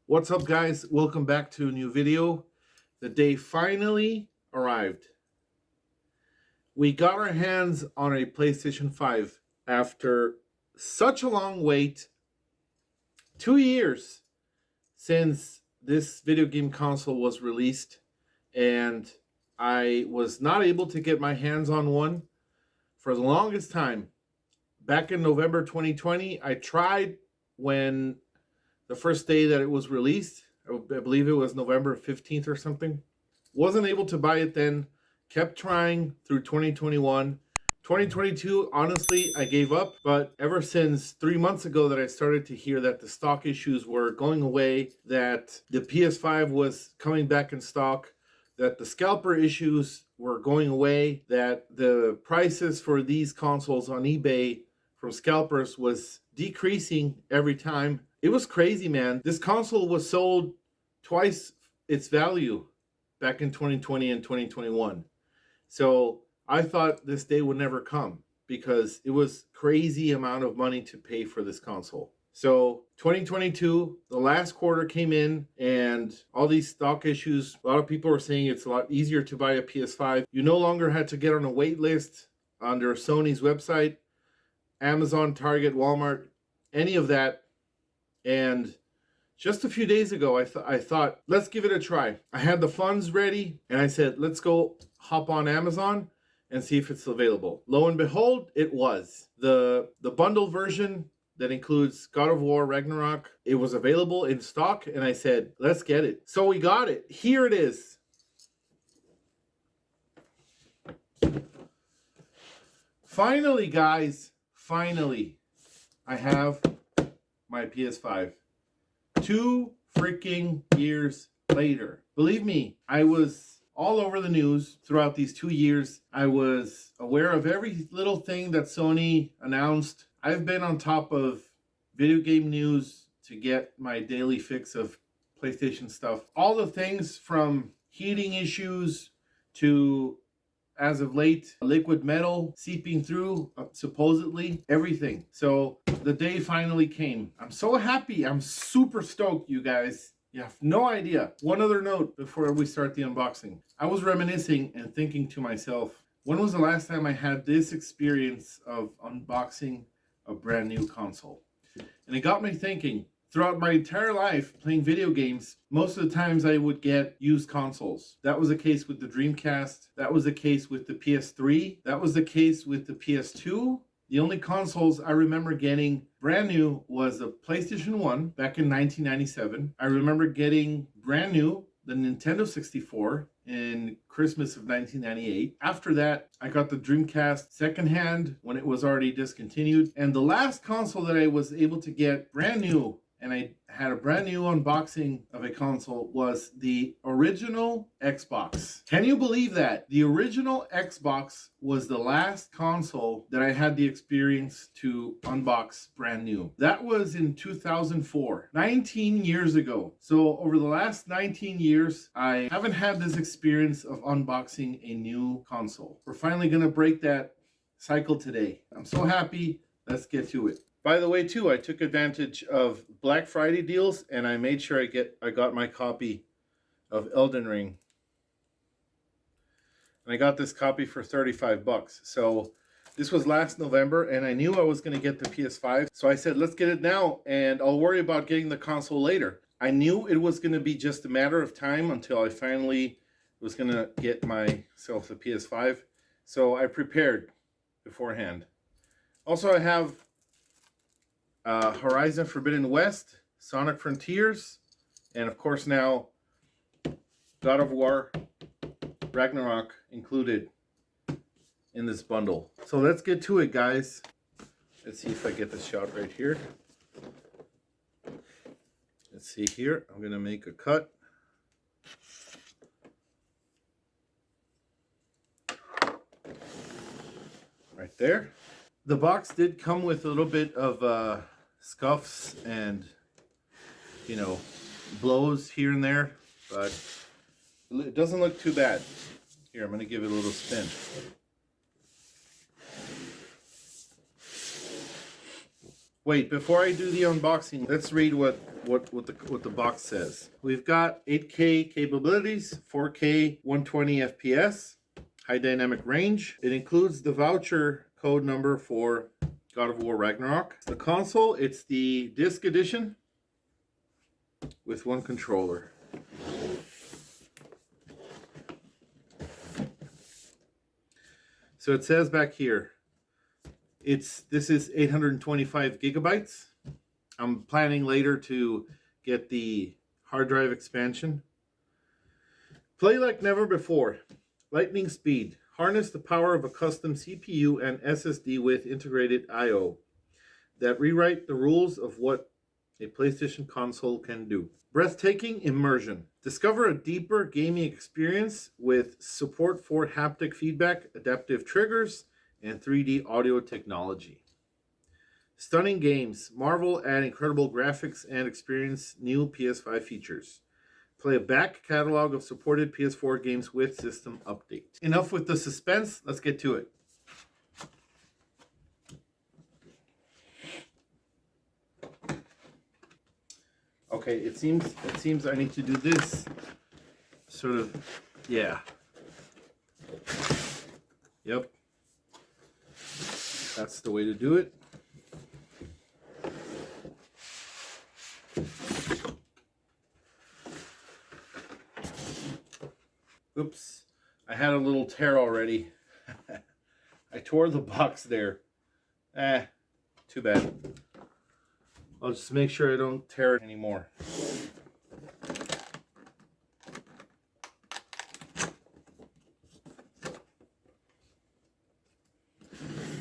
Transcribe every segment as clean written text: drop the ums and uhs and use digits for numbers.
What's up, guys? Welcome back to a new video. The day finally arrived. We got our hands on a PlayStation 5 after such a long wait. 2 years since this video game console was released, and I was not able to get my hands on one for the longest time. Back in November 2020, I tried when the first day that it was released. I believe it was November 15th or something. Wasn't able to buy it then. Kept trying through 2021. 2022, honestly, I gave up. But ever since 3 months ago that I started to hear that the stock issues were going away, that the PS5 was coming back in stock, that the scalper issues were going away, that the prices for these consoles on eBay from scalpers was decreasing every time. It was crazy, man. This console was sold twice its value back in 2020 and 2021. So I thought this day would never come because it was crazy amount of money to pay for this console. So 2022, the last quarter came in and all these stock issues, a lot of people were saying it's a lot easier to buy a PS5. You no longer had to get on a wait list under Sony's website, Amazon, Target, Walmart, any of that. And just a few days ago, I thought, let's give it a try. I had the funds ready, and I said, let's go hop on Amazon and see if it's available. Lo and behold, it was. The bundle version that includes God of War Ragnarok, it was available in stock, and I said, let's get it. So we got it. Here it is. Finally, guys, finally, I have my PS5. 2 freaking years later. Believe me, I was all over the news throughout these 2 years. I was aware of every little thing that Sony announced. I've been on top of video game news to get my daily fix of PlayStation stuff. All the things from heating issues to, as of late, liquid metal seeping through, supposedly, everything. So the day finally came. I'm so happy. I'm super stoked, you guys. You have no idea. One other note before we start the unboxing. I was reminiscing and thinking to myself, when was the last time I had this experience of unboxing a brand new console? And it got me thinking. Throughout my entire life playing video games, most of the times I would get used consoles. That was the case with the Dreamcast. That was the case with the PS3. That was the case with the PS2. The only consoles I remember getting brand new was the PlayStation 1 back in 1997. I remember getting brand new the Nintendo 64 in Christmas of 1998. After that, I got the Dreamcast secondhand when it was already discontinued. And the last console that I was able to get brand new, and I had a brand new unboxing of a console, was the original Xbox. Can you believe that? The original Xbox was the last console that I had the experience to unbox brand new. That was in 2004, 19 years ago. So over the last 19 years, I haven't had this experience of unboxing a new console. We're finally gonna break that cycle today. I'm so happy. Let's get to it. By the way, too, I took advantage of Black Friday deals and I made sure I got my copy of Elden Ring. And I got this copy for 35 bucks. So this was last November and I knew I was going to get the PS5. So I said, let's get it now and I'll worry about getting the console later. I knew it was going to be just a matter of time until I finally was going to get myself the PS5. So I prepared beforehand. Also, I have Horizon Forbidden West, Sonic Frontiers, and of course now God of War Ragnarok included in this bundle. So let's get to it, guys. Let's see if I get this shot right here. Let's see here. I'm gonna make a cut. Right there. The box did come with a little bit of scuffs and, you know, blows here and there, but it doesn't look too bad. Here, I'm going to give it a little spin. Wait, before I do the unboxing, let's read what the box says. We've got 8K capabilities, 4K 120 FPS, high dynamic range. It includes the voucher code number for God of War Ragnarok. The console, it's the disc edition with one controller. So it says back here, this is 825 gigabytes. I'm planning later to get the hard drive expansion. Play like never before. Lightning speed. Harness the power of a custom CPU and SSD with integrated I/O that rewrite the rules of what a PlayStation console can do. Breathtaking immersion. Discover a deeper gaming experience with support for haptic feedback, adaptive triggers, and 3D audio technology. Stunning games. Marvel at incredible graphics and experience new PS5 features. Play a back catalog of supported PS4 games with system update. Enough with the suspense. Let's get to it. Okay, it seems I need to do this sort of, yeah. Yep. That's the way to do it. Oops, I had a little tear already. I tore the box there. Too bad. I'll just make sure I don't tear it anymore.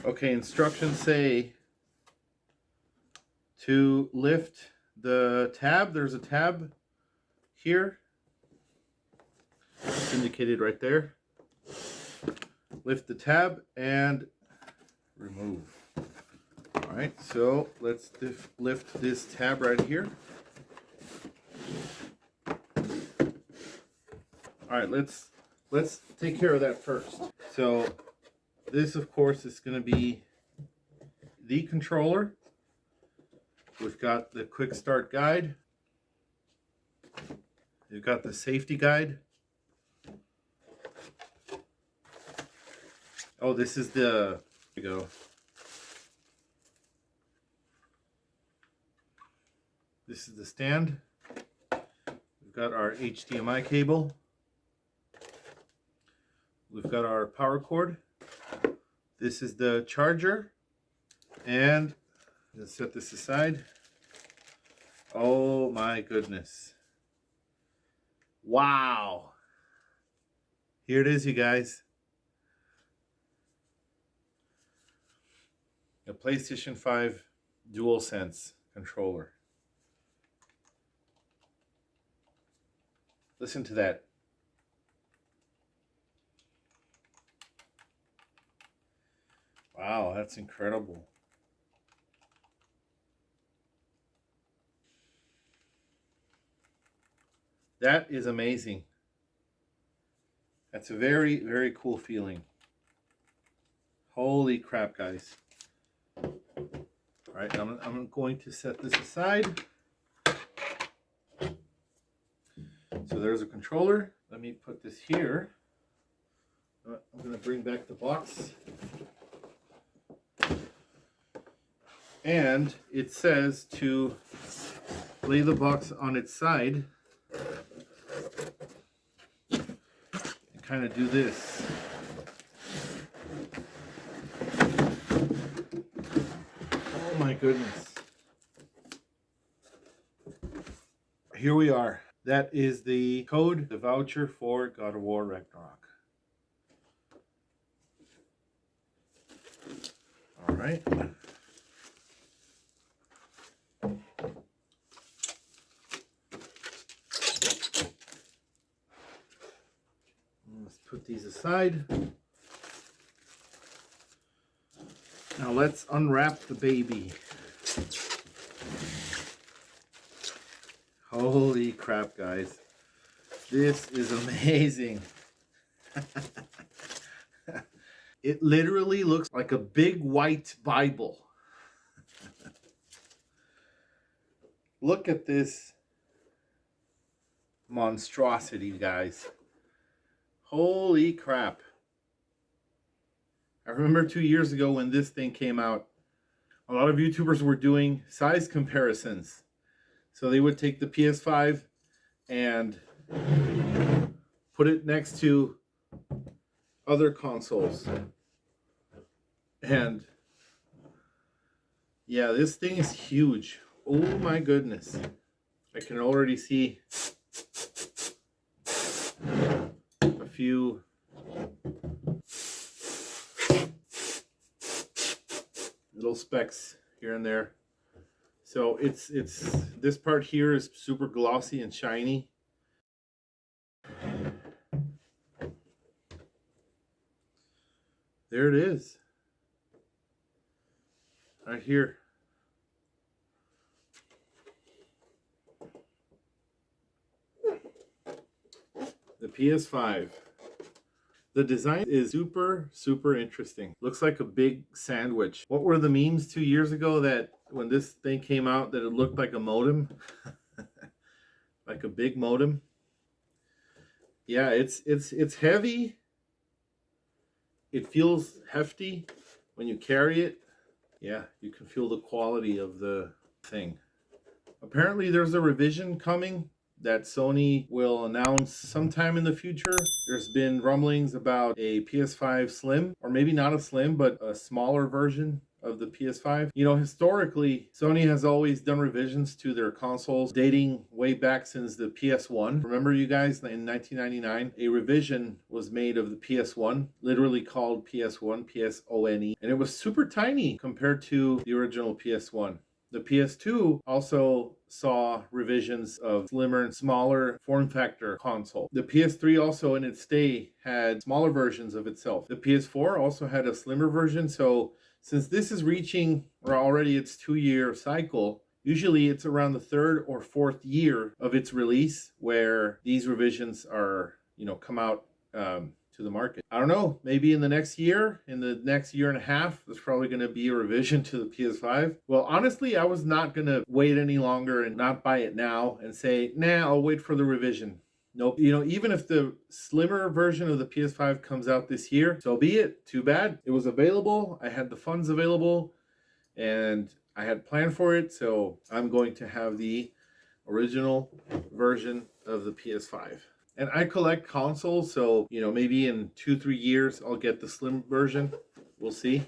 Okay, instructions say to lift the tab. There's a tab here. It's indicated right there. Lift the tab and remove. All right, so let's lift this tab right here. All right, let's take care of that first. So this, of course, is going to be the controller. We've got the quick start guide. We've got the safety guide. Oh, this is the, here we go. This is the stand. We've got our HDMI cable. We've got our power cord. This is the charger. And let's set this aside. Oh my goodness. Wow. Here it is, you guys. A PlayStation 5 DualSense controller. Listen to that. Wow, that's incredible. That is amazing. That's a very, very cool feeling. Holy crap, guys. All right, I'm going to set this aside. So there's a controller. Let me put this here. I'm going to bring back the box. And it says to lay the box on its side and kind of do this. Oh my goodness. Here we are. That is the code, the voucher for God of War Ragnarok. All right. Let's put these aside. Now let's unwrap the baby. Holy crap, guys. This is amazing. It literally looks like a big white Bible. Look at this monstrosity, guys. Holy crap. I remember 2 years ago when this thing came out, a lot of YouTubers were doing size comparisons. So they would take the PS5 and put it next to other consoles. And yeah, this thing is huge. Oh my goodness. I can already see a few little specks here and there. So it's this part here is super glossy and shiny. There it is. Right here. The PS5. The design is super interesting. Looks like a big sandwich. What were the memes 2 years ago that when this thing came out that it looked like a modem? Like a big modem? Yeah, it's heavy. It feels hefty when you carry it. Yeah, you can feel the quality of the thing. Apparently there's a revision coming that Sony will announce sometime in the future. There's been rumblings about a PS5 Slim, or maybe not a Slim, but a smaller version of the PS5. You know, historically, Sony has always done revisions to their consoles dating way back since the PS1. Remember, you guys, in 1999, a revision was made of the PS1, literally called PS1, PSONE, and it was super tiny compared to the original PS1. The PS2 also saw revisions of slimmer and smaller form factor console. The PS3 also in its day had smaller versions of itself. The PS4 also had a slimmer version. So since this is reaching or already its 2-year cycle, usually it's around the 3rd or 4th year of its release where these revisions are, come out to the market. I don't know, maybe in the next year, in the next year and a half, there's probably going to be a revision to the PS5. Well, honestly, I was not going to wait any longer and not buy it now and say, nah, I'll wait for the revision. Nope. Even if the slimmer version of the PS5 comes out this year, so be it. Too bad. It was available. I had the funds available and I had planned for it. So I'm going to have the original version of the PS5. And I collect consoles, so, maybe in 2-3 years, I'll get the slim version. We'll see.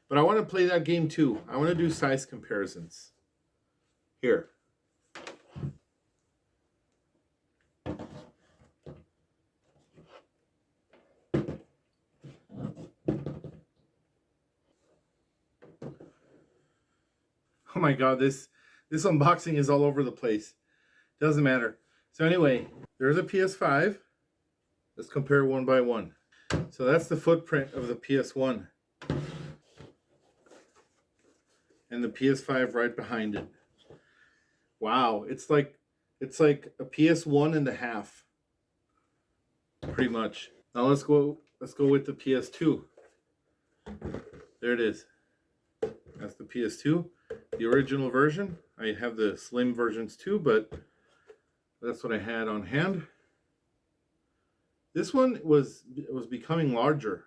But I want to play that game too. I want to do size comparisons. Here. Oh my God, this unboxing is all over the place. Doesn't matter. So anyway, there's a PS5. Let's compare one by one. So that's the footprint of the PS1. And the PS5 right behind it. Wow, it's like a PS1 and a half. Pretty much. Now let's go with the PS2. There it is. That's the PS2. The original version. I have the slim versions too, but that's what I had on hand. This one was becoming larger,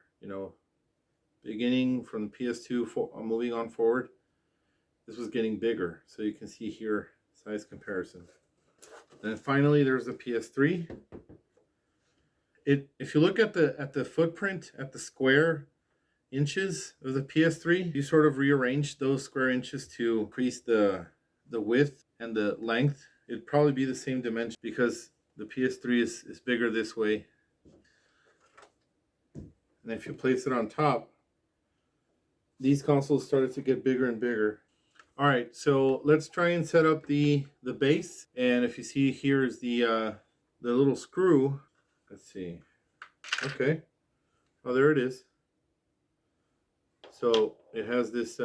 beginning from the PS2 moving on forward. This was getting bigger, so you can see here size comparison. Then finally there's the PS3. If you look at the footprint, at the square inches of the PS3, you sort of rearrange those square inches to increase the width and the length. It'd probably be the same dimension because the PS3 is bigger this way. And if you place it on top, these consoles started to get bigger and bigger. All right, so let's try and set up the base. And if you see here is the little screw. Let's see. Okay. Oh, there it is. So it has this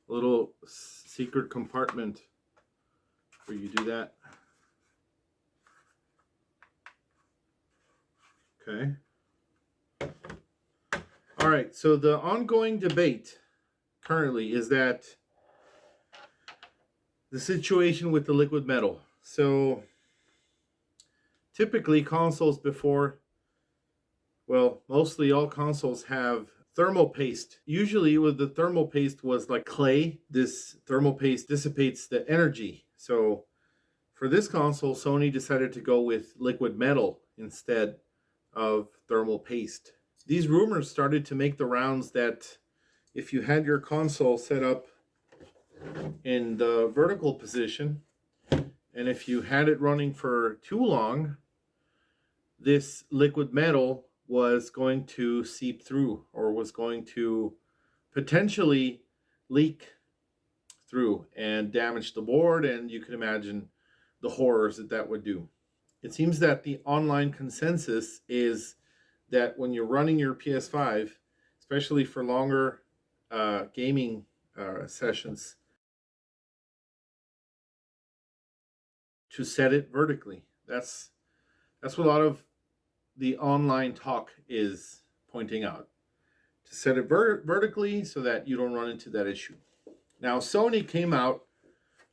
little secret compartment where you do that. Okay. All right, so the ongoing debate currently is that the situation with the liquid metal. So typically consoles before, well, mostly all consoles have thermal paste. Usually with the thermal paste was like clay. This thermal paste dissipates the energy. So for this console, Sony decided to go with liquid metal instead of thermal paste. These rumors started to make the rounds that if you had your console set up in the vertical position, and if you had it running for too long, this liquid metal was going to seep through, or was going to potentially leak through and damage the board, and you can imagine the horrors that that would do. It seems that the online consensus is that when you're running your PS5, especially for longer gaming sessions, to set it vertically. That's what a lot of the online talk is pointing out. To set it vertically so that you don't run into that issue. Now, Sony came out,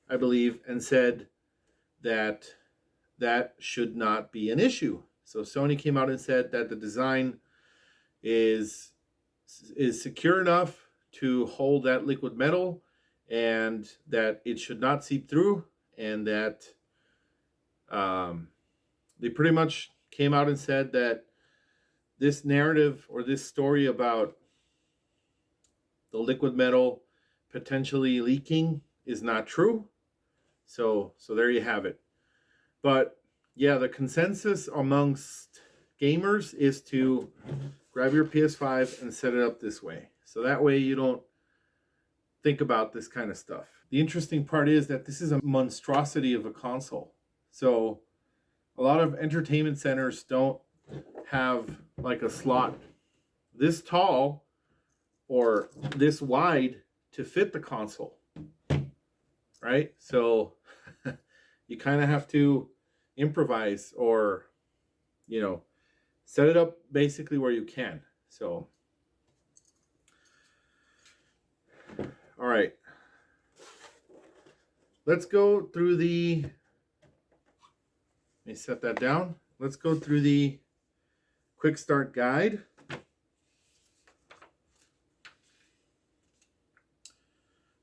I believe, and said that that should not be an issue. So Sony came out and said that the design is secure enough to hold that liquid metal, and that it should not seep through, and that they pretty much came out and said that this narrative or this story about the liquid metal potentially leaking is not true. So there you have it. But yeah, the consensus amongst gamers is to grab your PS5 and set it up this way. So that way you don't think about this kind of stuff. The interesting part is that this is a monstrosity of a console. So a lot of entertainment centers don't have like a slot this tall or this wide to fit the console, right? So you kind of have to improvise, or, you know, set it up basically where you can. So, all right. Let's go through the, let me set that down. Let's go through the quick start guide.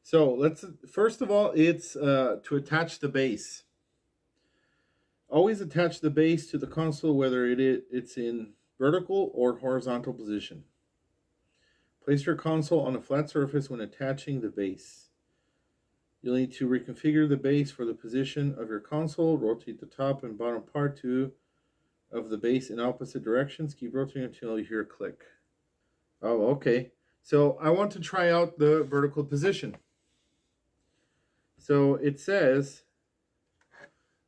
So let's, first of all, it's to attach the base. Always attach the base to the console, whether it's in vertical or horizontal position. Place your console on a flat surface when attaching the base. You'll need to reconfigure the base for the position of your console. Rotate the top and bottom part of the base in opposite directions. Keep rotating until you hear a click. Oh, okay. So I want to try out the vertical position. So it says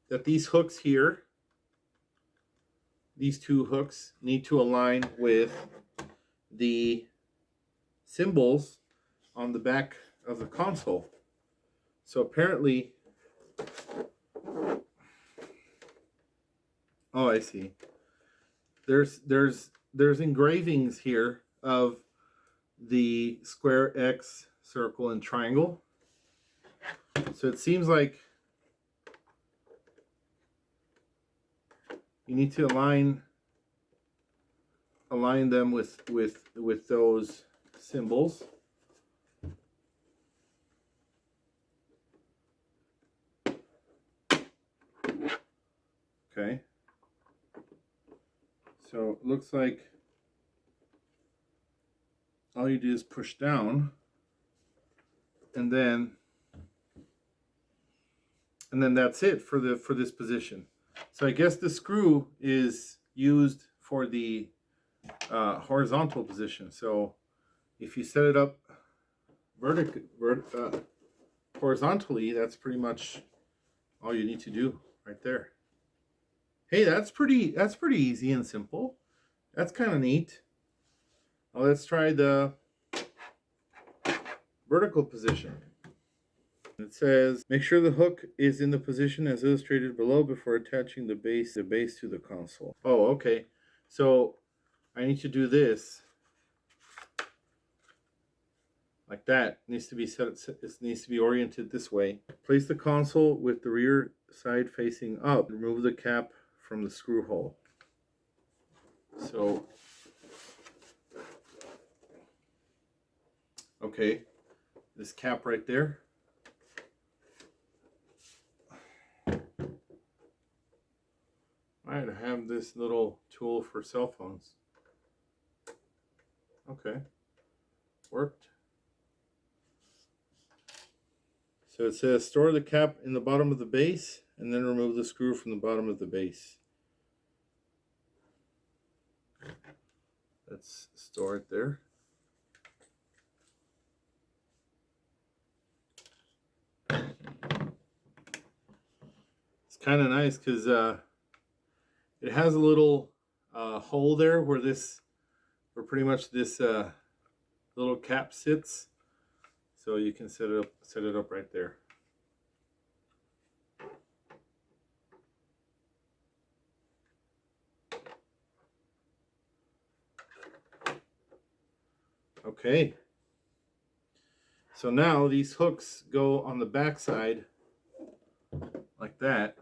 that these hooks here, these two hooks, need to align with the symbols on the back of the console. So apparently, oh, I see. There's engravings here of the square, X, circle, and triangle. So it seems like you need to align them with those symbols. Okay. So it looks like all you do is push down, and then that's it for this position. So I guess the screw is used for the horizontal position. So if you set it up horizontally, that's pretty much all you need to do right there. Hey, that's pretty easy and simple. That's kind of neat. Now let's try the vertical position. It says, make sure the hook is in the position as illustrated below before attaching the base to the console. Oh, okay. So I need to do this. like that. It needs to be set. It needs to be oriented this way. Place the console with the rear side facing up. Remove the cap from the screw hole. So, okay, this cap right there. I have this little tool for cell phones. Okay, worked. So it says store the cap in the bottom of the base and then remove the screw from the bottom of the base. Let's store it there. It's kind of nice because it has a little hole there where pretty much this little cap sits. So you can set it up right there. Okay. So now these hooks go on the back side like that.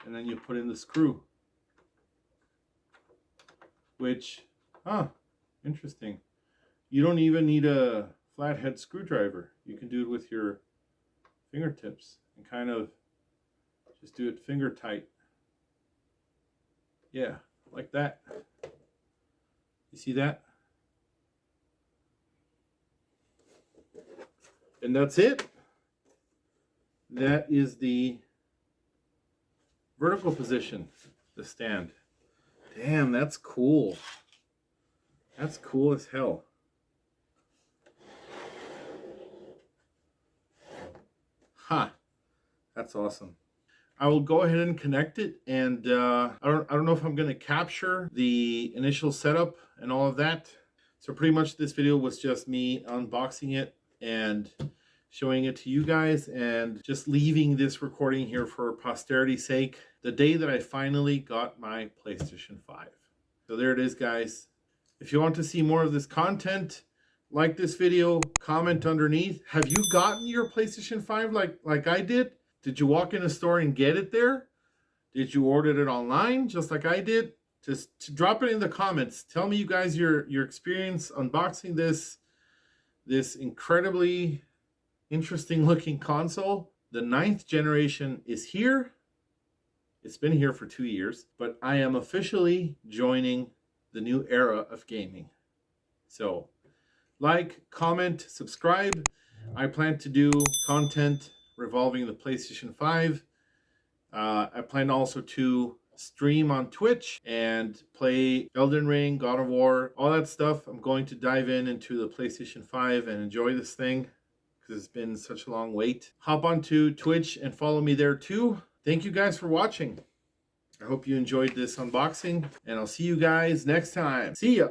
And then you put in the screw. Which, interesting. You don't even need a flathead screwdriver. You can do it with your fingertips and kind of just do it finger tight. Yeah, like that. You see that? And that's it. That is the vertical position, the stand. Damn, that's cool. That's cool as hell. Ha! That's awesome. I will go ahead and connect it, and I don't know if I'm going to capture the initial setup and all of that. So pretty much this video was just me unboxing it and showing it to you guys, and just leaving this recording here for posterity's sake, the day that I finally got my PlayStation 5. So there it is, guys. If you want to see more of this content, like this video, comment underneath. Have you gotten your PlayStation 5 like I did? Did you walk in a store and get it there? Did you order it online just like I did? Just drop it in the comments. Tell me, you guys, your experience unboxing this incredibly interesting looking console. The 9th generation is here. It's been here for 2 years, but I am officially joining the new era of gaming. So like, comment, subscribe. I plan to do content revolving the PlayStation 5. I plan also to stream on Twitch and play Elden Ring, God of War, all that stuff. I'm going to dive into the PlayStation 5 and enjoy this thing because it's been such a long wait. Hop onto Twitch and follow me there too. Thank you guys for watching. I hope you enjoyed this unboxing, and I'll see you guys next time. See ya!